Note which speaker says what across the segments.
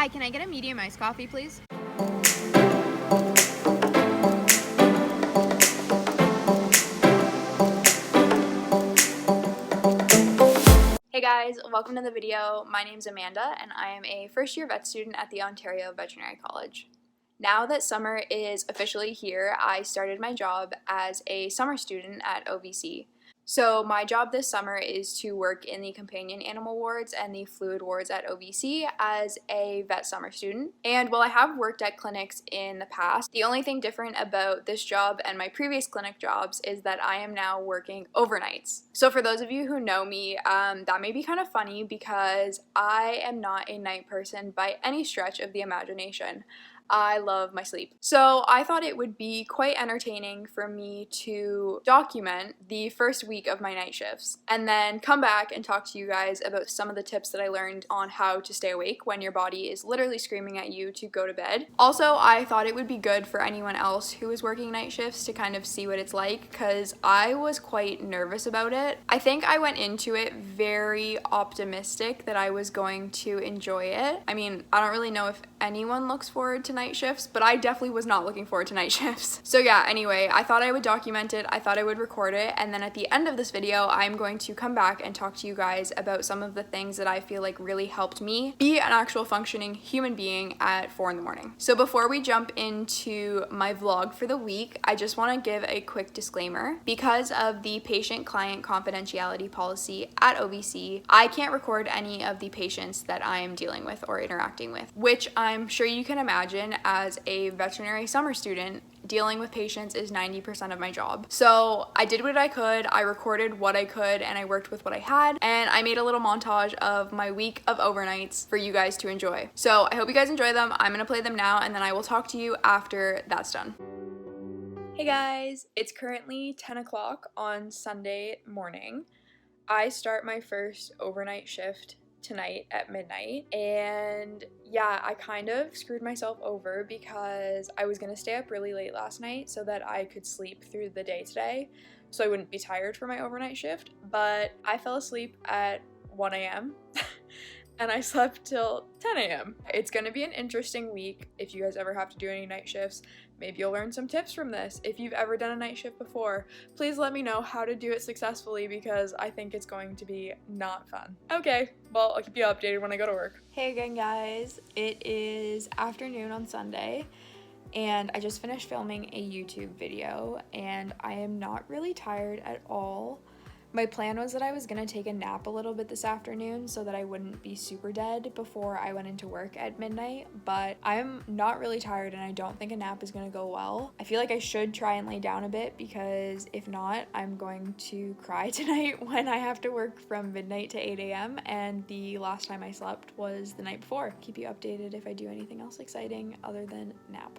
Speaker 1: Hi, can I get a medium iced coffee, please? Hey guys, welcome to the video. My name's Amanda and I am a first-year vet student at the Ontario Veterinary College. Now that summer is officially here, I started my job as a summer student at OVC. So my job this summer is to work in the companion animal wards and the fluid wards at OVC as a vet summer student. And while I have worked at clinics in the past, the only thing different about this job and my previous clinic jobs is that I am now working overnights. So for those of you who know me, that may be kind of funny because I am not a night person by any stretch of the imagination. I love my sleep. So I thought it would be quite entertaining for me to document the first week of my night shifts and then come back and talk to you guys about some of the tips that I learned on how to stay awake when your body is literally screaming at you to go to bed. Also, I thought it would be good for anyone else who is working night shifts to kind of see what it's like because I was quite nervous about it. I think I went into it very optimistic that I was going to enjoy it. I mean, I don't really know if anyone looks forward to night shifts, but I definitely was not looking forward to night shifts. So yeah, anyway, I thought I would document it, I thought I would record it, and then at the end of this video, I'm going to come back and talk to you guys about some of the things that I feel like really helped me be an actual functioning human being at 4 in the morning. So before we jump into my vlog for the week, I just want to give a quick disclaimer. Because of the patient-client confidentiality policy at OVC, I can't record any of the patients that I am dealing with or interacting with, which I'm sure you can imagine as a veterinary summer student, dealing with patients is 90% of my job. So I did what I could, I recorded what I could, and I worked with what I had, and I made a little montage of my week of overnights for you guys to enjoy. So I hope you guys enjoy them. I'm gonna play them now, and then I will talk to you after that's done. Hey guys, it's currently 10 o'clock on Sunday morning. I start my first overnight shift tonight at midnight, and yeah, I kind of screwed myself over because I was gonna stay up really late last night so that I could sleep through the day today so I wouldn't be tired for my overnight shift, but I fell asleep at 1 a.m. and I slept till 10 a.m. It's gonna be an interesting week. If you guys ever have to do any night shifts, maybe you'll learn some tips from this. If you've ever done a night shift before, please let me know how to do it successfully because I think it's going to be not fun. Okay, well, I'll keep you updated when I go to work. Hey again, guys. It is afternoon on Sunday, and I just finished filming a YouTube video, and I am not really tired at all. My plan was that I was gonna take a nap a little bit this afternoon so that I wouldn't be super dead before I went into work at midnight, but I'm not really tired and I don't think a nap is gonna go well. I feel like I should try and lay down a bit because if not, I'm going to cry tonight when I have to work from midnight to 8 a.m. and the last time I slept was the night before. Keep you updated if I do anything else exciting other than nap.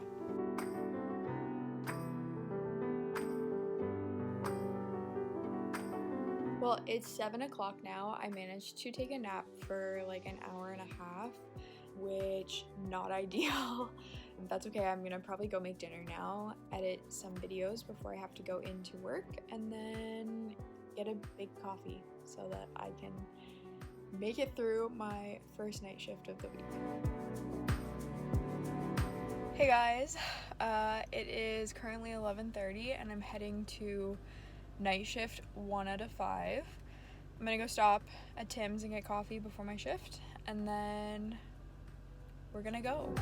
Speaker 1: Well, it's 7 o'clock now. I managed to take a nap for like an hour and a half, which not ideal. That's okay. I'm gonna probably go make dinner now, edit some videos before I have to go into work, and then get a big coffee so that I can make it through my first night shift of the week. Hey guys, it is currently 11:30 and I'm heading to night shift 1 out of 5. I'm gonna go stop at Tim's and get coffee before my shift, and then we're gonna go.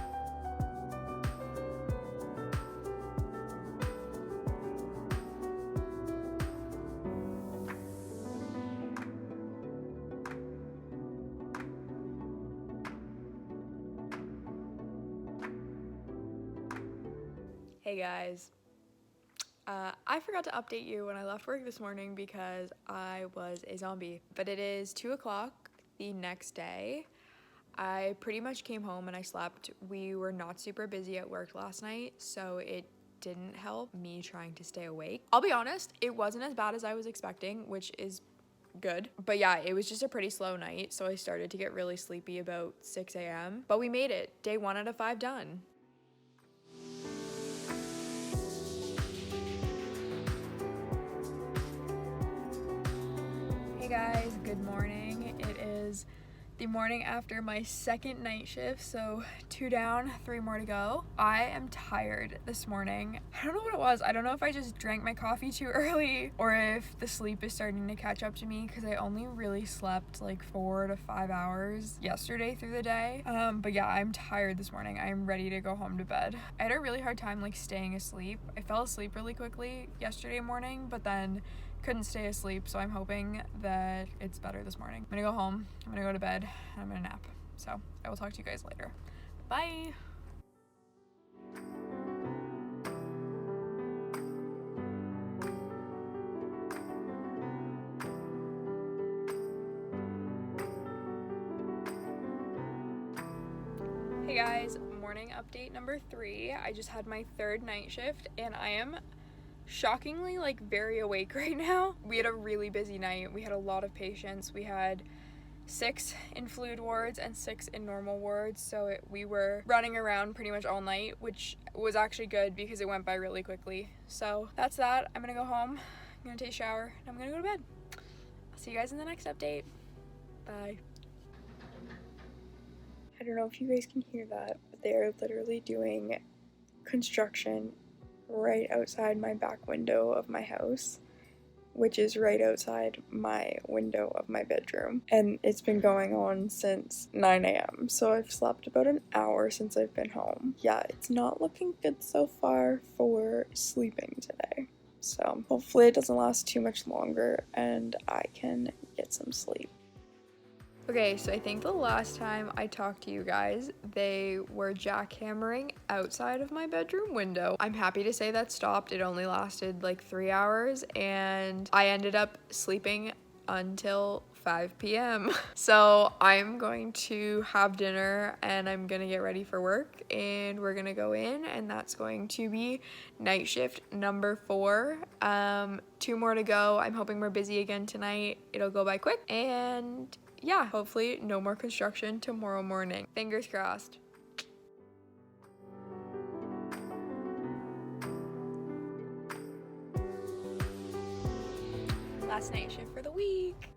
Speaker 1: Hey guys. I forgot to update you when I left work this morning because I was a zombie, but it is 2 o'clock the next day. I pretty much came home and I slept. We were not super busy at work last night, so it didn't help me trying to stay awake. I'll be honest, it wasn't as bad as I was expecting, which is good. But yeah, it was just a pretty slow night, so I started to get really sleepy about 6 a.m. But we made it. Day 1 out of 5 done. Hey guys, good morning. It is the morning after my second night shift, so 2 down, 3 more to go. I am tired this morning. I don't know what it was. I don't know if I just drank my coffee too early or if the sleep is starting to catch up to me, because I only really slept like 4 to 5 hours yesterday through the day. But yeah, I'm tired this morning. I'm ready to go home to bed. I had a really hard time like staying asleep. I fell asleep really quickly yesterday morning, but then couldn't stay asleep, so I'm hoping that it's better this morning. I'm gonna go home, I'm gonna go to bed, and I'm gonna nap. So I will talk to you guys later. Bye! Hey guys, morning update number 3. I just had my 3rd night shift and I am shockingly like very awake right now. We had a really busy night. We had a lot of patients. We had 6 in fluid wards and 6 in normal wards, so we were running around pretty much all night, which was actually good because it went by really quickly. So that's that. I'm gonna go home, I'm gonna take a shower, and I'm gonna go to bed. I'll see you guys in the next update. Bye. I don't know if you guys can hear that, but they're literally doing construction right outside my back window of my house, which is right outside my window of my bedroom. And it's been going on since 9 a.m. So I've slept about an hour since I've been home. Yeah, it's not looking good so far for sleeping today. So hopefully it doesn't last too much longer and I can get some sleep. Okay, so I think the last time I talked to you guys, they were jackhammering outside of my bedroom window. I'm happy to say that stopped. It only lasted like 3 hours and I ended up sleeping until 5 p.m. So I'm going to have dinner and I'm gonna get ready for work and we're gonna go in, and that's going to be night shift number 4. 2 more to go. I'm hoping we're busy again tonight. It'll go by quick, and yeah, hopefully no more construction tomorrow morning. Fingers crossed. Last night shift for the week.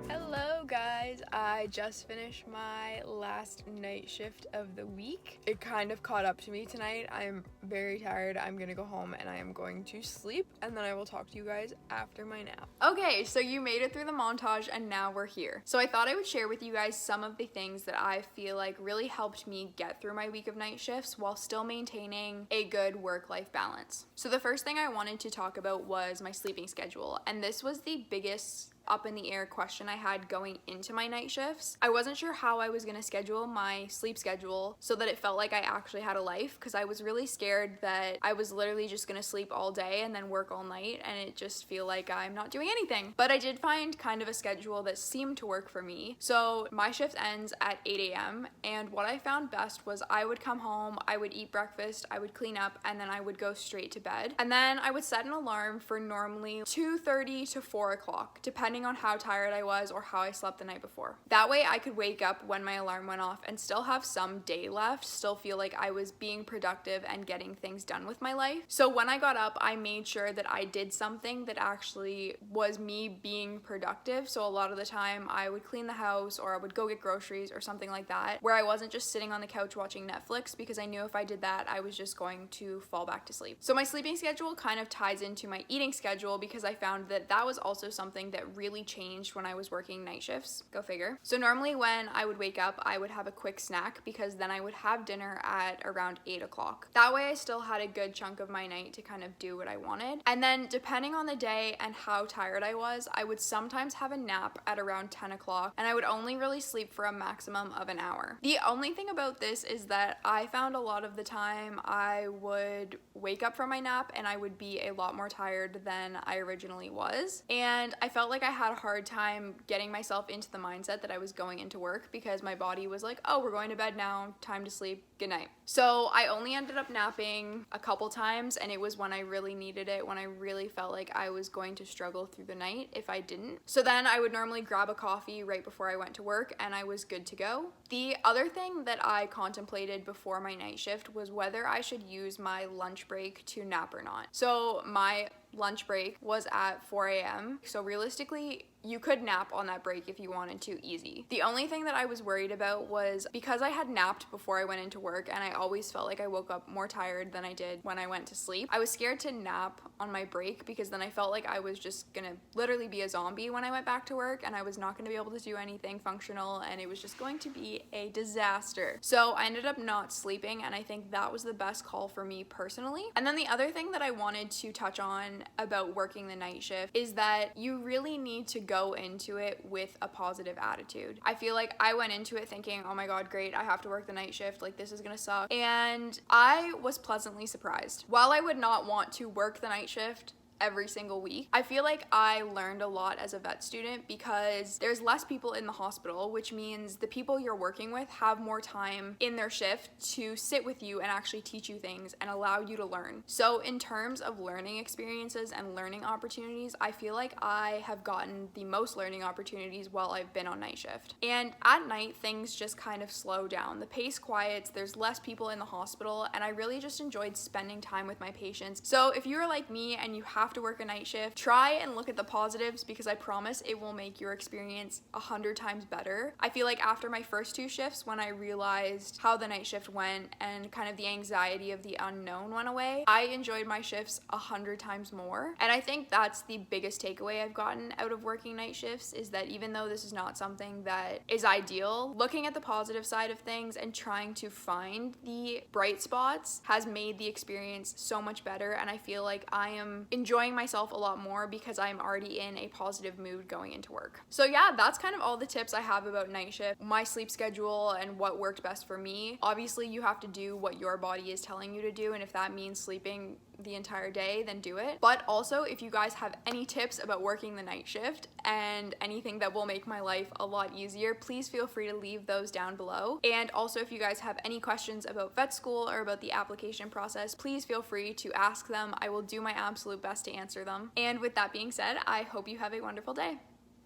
Speaker 1: Hello guys, I just finished my last night shift of the week. It kind of caught up to me tonight. I'm very tired. I'm gonna go home and I am going to sleep, and then I will talk to you guys after my nap. Okay, so you made it through the montage and now we're here. So I thought I would share with you guys some of the things that I feel like really helped me get through my week of night shifts while still maintaining a good work-life balance. So the first thing I wanted to talk about was my sleeping schedule, and this was the biggest up in the air question I had going into my night shifts. I wasn't sure how I was gonna schedule my sleep schedule so that it felt like I actually had a life, because I was really scared that I was literally just gonna sleep all day and then work all night and it just feel like I'm not doing anything. But I did find kind of a schedule that seemed to work for me. So my shift ends at 8 a.m. and what I found best was I would come home, I would eat breakfast, I would clean up, and then I would go straight to bed. And then I would set an alarm for normally 2:30 to 4 o'clock, depending on how tired I was or how I slept the night before. That way I could wake up when my alarm went off and still have some day left, still feel like I was being productive and getting things done with my life. So when I got up, I made sure that I did something that actually was me being productive. So a lot of the time I would clean the house or I would go get groceries or something like that, where I wasn't just sitting on the couch watching Netflix, because I knew if I did that, I was just going to fall back to sleep. So my sleeping schedule kind of ties into my eating schedule, because I found that that was also something that really changed when I was working night shifts. Go figure. So normally when I would wake up, I would have a quick snack, because then I would have dinner at around 8 o'clock. That way I still had a good chunk of my night to kind of do what I wanted. And then depending on the day and how tired I was, I would sometimes have a nap at around 10 o'clock, and I would only really sleep for a maximum of an hour. The only thing about this is that I found a lot of the time I would wake up from my nap and I would be a lot more tired than I originally was. And I felt like I had a hard time getting myself into the mindset that I was going into work, because my body was like, oh, we're going to bed now, time to sleep, good night. So I only ended up napping a couple times, and it was when I really needed it, when I really felt like I was going to struggle through the night if I didn't. So then I would normally grab a coffee right before I went to work and I was good to go. The other thing that I contemplated before my night shift was whether I should use my lunch break to nap or not. So my lunch break was at 4 a.m. So realistically, you could nap on that break if you wanted to, easy. The only thing that I was worried about was because I had napped before I went into work and I always felt like I woke up more tired than I did when I went to sleep. I was scared to nap on my break because then I felt like I was just gonna literally be a zombie when I went back to work and I was not gonna be able to do anything functional and it was just going to be a disaster. So I ended up not sleeping and I think that was the best call for me personally. And then the other thing that I wanted to touch on about working the night shift is that you really need to go into it with a positive attitude. I feel like I went into it thinking, oh my god, great, I have to work the night shift, like this is gonna suck. And I was pleasantly surprised. While I would not want to work the night shift every single week, I feel like I learned a lot as a vet student because there's less people in the hospital, which means the people you're working with have more time in their shift to sit with you and actually teach you things and allow you to learn. So in terms of learning experiences and learning opportunities, I feel like I have gotten the most learning opportunities while I've been on night shift. And at night, things just kind of slow down. The pace quiets, there's less people in the hospital, and I really just enjoyed spending time with my patients. So if you're like me and you have to work a night shift, try and look at the positives because I promise it will make your experience 100 times better. I feel like after my first 2 shifts, when I realized how the night shift went and kind of the anxiety of the unknown went away, I enjoyed my shifts 100 times more. And I think that's the biggest takeaway I've gotten out of working night shifts is that even though this is not something that is ideal, looking at the positive side of things and trying to find the bright spots has made the experience so much better, and I feel like I am enjoying myself a lot more because I'm already in a positive mood going into work. So yeah, that's kind of all the tips I have about night shift, my sleep schedule, and what worked best for me. Obviously, you have to do what your body is telling you to do, and if that means sleeping the entire day, then do it. But also, if you guys have any tips about working the night shift and anything that will make my life a lot easier, please feel free to leave those down below. And also, if you guys have any questions about vet school or about the application process, please feel free to ask them. I will do my absolute best to answer them. And with that being said, I hope you have a wonderful day.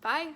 Speaker 1: Bye.